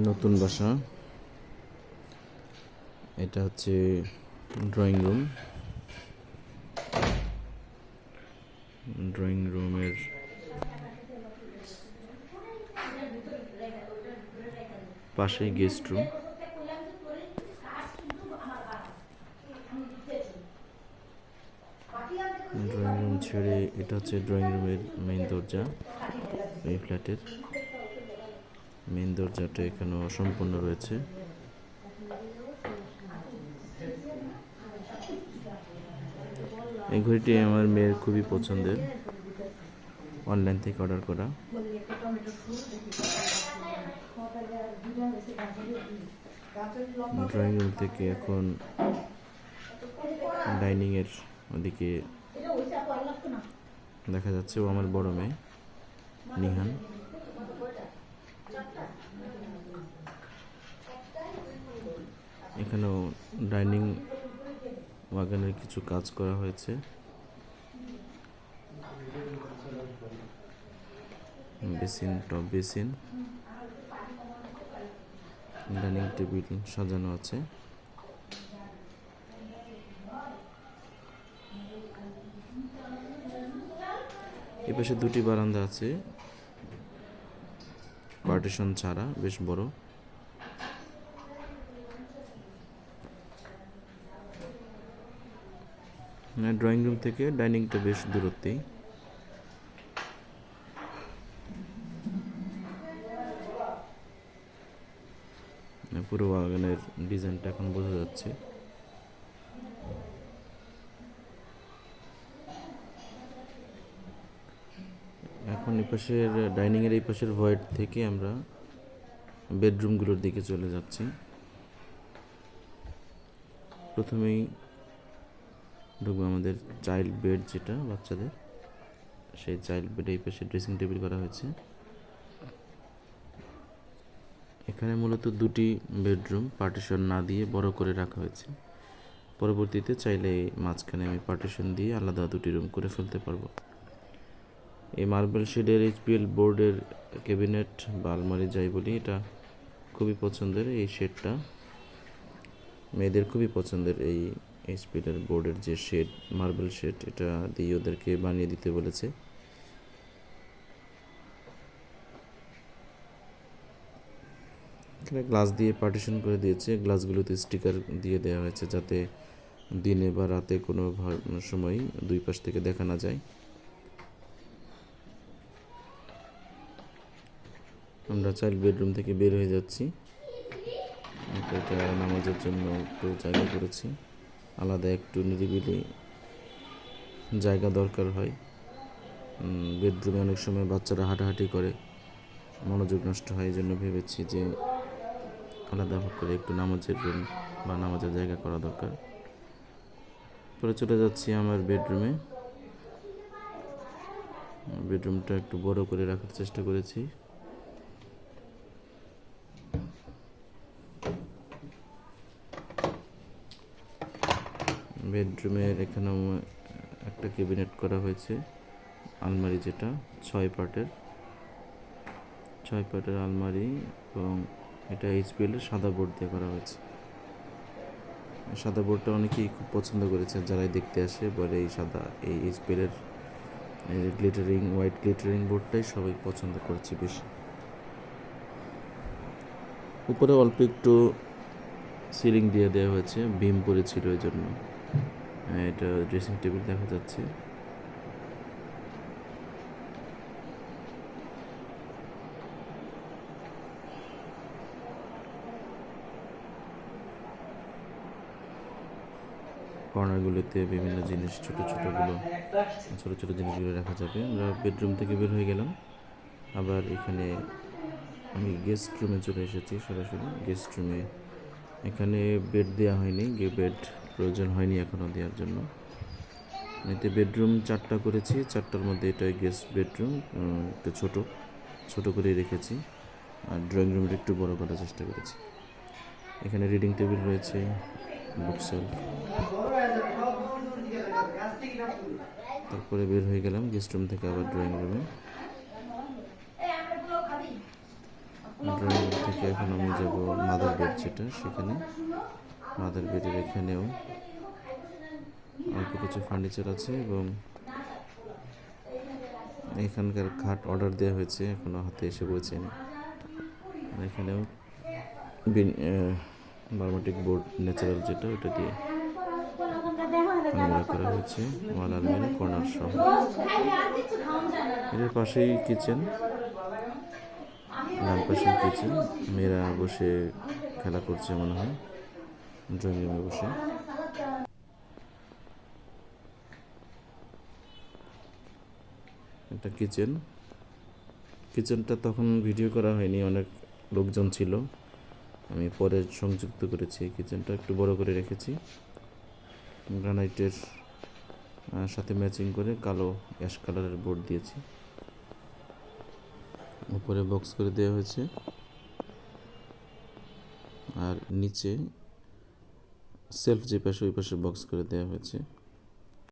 নতুন বাসা। এটা হচ্ছে ড্রয়িং রুম। ড্রয়িং রুমের পাশেই গেস্ট রুম। ড্রয়িং রুম ছেড়ে এটা হচ্ছে ড্রয়িং রুমের মেইন দরজা। এই ফ্ল্যাটের মেইন দরজাটা এখানেও অসম্পূর্ণ রয়েছে। এই ঘড়িটি আমার মেয়ের খুবই পছন্দের, অনলাইন থেকে অর্ডার করা। ড্রয়িং রুম থেকে এখন ডাইনিংয়ের ওদিকে দেখা যাচ্ছে ও আমার বড় মেয়ে নিহান। এখানেও ডাইনিং ওয়াগনের কিছু কাজ করা হয়েছে। Basin, top basin, dining table সাজানো আছে। এই পাশে দুটি বারান্দা আছে, পার্টিশন ছাড়া, বেশ বড়। ড্রয়িং রুম থেকে ডাইনিংটা বেশ দূরত্বেই। পুরো বাগানের ডিজাইনটা এখন বোঝা যাচ্ছে। এখন এই পাশের ডাইনিংয়ের এই পাশের ভয়েড থেকে আমরা বেডরুমগুলোর দিকে চলে যাচ্ছি। প্রথমেই ঢুকবো আমাদের চাইল্ড বেড, যেটা বাচ্চাদের, সেই চাইল্ড বেডে এই পাশে ড্রেসিং টেবিল করা হয়েছে। এখানে মূলত দুটি বেডরুম পার্টিশন না দিয়ে বড় করে রাখা হয়েছে। পরবর্তীতে চাইলে মাঝখানে আমি পার্টিশন দিয়ে আলাদা দুটি রুম করে ফেলতে পারবো। এই মার্বেল শেডের এইচপিএল বোর্ডের ক্যাবিনেট বা আলমারি যাই বলি, এটা খুবই পছন্দের। এই শেডটা মেয়েদের খুবই পছন্দের। এই এইচপিএল বোর্ডের যে শেড, মার্বেল শেড, এটা দিয়ে ওদেরকে বানিয়ে দিতে বলেছে। এখানে গ্লাস দিয়ে পার্টিশন করে দিয়েছে। গ্লাসগুলোতে স্টিকার দিয়ে দেওয়া হয়েছে যাতে দিনে বা রাতে কোনো সময় দুই পাশ থেকে দেখা না যায়। আমরা চাইল্ড বেডরুম থেকে বের হয়ে যাচ্ছি। এটা নামাজের জন্য একটু জায়গা করেছি, আলাদা একটু নিরিবিলি জায়গা দরকার হয়। বেডরুমে অনেক সময় বাচ্চারা হাঁটাহাঁটি করে, মনোযোগ নষ্ট হয়। এই জন্য ভেবেছি যে আলাদা করে একটু নামাজের রুম বা নামাজের জায়গা করা দরকার। পরে চলে যাচ্ছি আমার বেডরুমে। বেডরুমটা একটু বড় করে রাখার চেষ্টা করেছি। বেডরুমের এখানেও একটা ক্যাবিনেট করা হয়েছে, আলমারি, যেটা 6 পার্টের আলমারি, এবং এটা এইচপিএল এর সাদা বোর্ড দিয়ে করা হয়েছে। সাদা বোর্ডটা অনেকেই খুব পছন্দ করেছে, যারাই দেখতে আসে বলে এই এইচপিএল এর গ্লিটারিং, হোয়াইট গ্লিটারিং বোর্ডটাই সবাই পছন্দ করেছে বেশি। উপরে অল্প একটু সিলিং দিয়ে দেওয়া হয়েছে, বিম পড়েছিল এই জন্য। এটা ড্রেসিং টেবিল দেখা যাচ্ছে। কর্নারগুলোতে বিভিন্ন জিনিস, ছোট ছোট জিনিসগুলো রাখা যাবে। আমরা বেডরুম থেকে বের হয়ে গেলাম। আবার এখানে আমি গেস্ট রুমে চলে এসেছি, সরাসরি গেস্ট রুমে। এখানে বেড দেওয়া হয়নি, বেড প্রয়োজন হয়নি এখনও দেওয়ার জন্য। এতে বেডরুম 4টা করেছি, 4টার মধ্যে এটা গেস্ট বেডরুম, একটু ছোট করেই রেখেছি। আর ড্রয়িং রুমটা একটু বড় করার চেষ্টা করেছি। এখানে রিডিং টেবিল রয়েছে, বুকশেলফ। তারপরে বের হয়ে গেলাম গেস্ট রুম থেকে আবার ড্রয়িং রুমে। ড্রয়িং রুম থেকে এখন আমি যাব মাদার বেড, যেটা সেখানে মাদার বেডের এখানেও অল্প কিছু ফার্নিচার আছে এবং এখানকার খাট অর্ডার দেওয়া হয়েছে, এখনও হাতে এসে পৌঁছেনি। এখানেও বার্মাটিক বোর্ড ন্যাচারাল যেটা, ওটা দিয়ে আলমিরা করা হয়েছে, ওয়াল আলমিরা কর্নার সহ। এটার পাশেই কিচেন, ডান পাশেই কিচেন। মেয়েরা বসে খেলা করছে মনে হয় ড্রয়িং রুমে বসে। এটা কিচেন। কিচেনটা তখন ভিডিও করা হয়নি, অনেক লোকজন ছিল, আমি পরে সংযুক্ত করেছি। কিচেনটা একটু বড় করে রেখেছি, গ্রানাইটের সাথে ম্যাচিং করে কালো অ্যাশ কালারের বোর্ড দিয়েছি, উপরে বক্স করে দেওয়া হয়েছে, আর নিচে সেলফ যে পাশে ওই পাশে বক্স করে দেওয়া হয়েছে।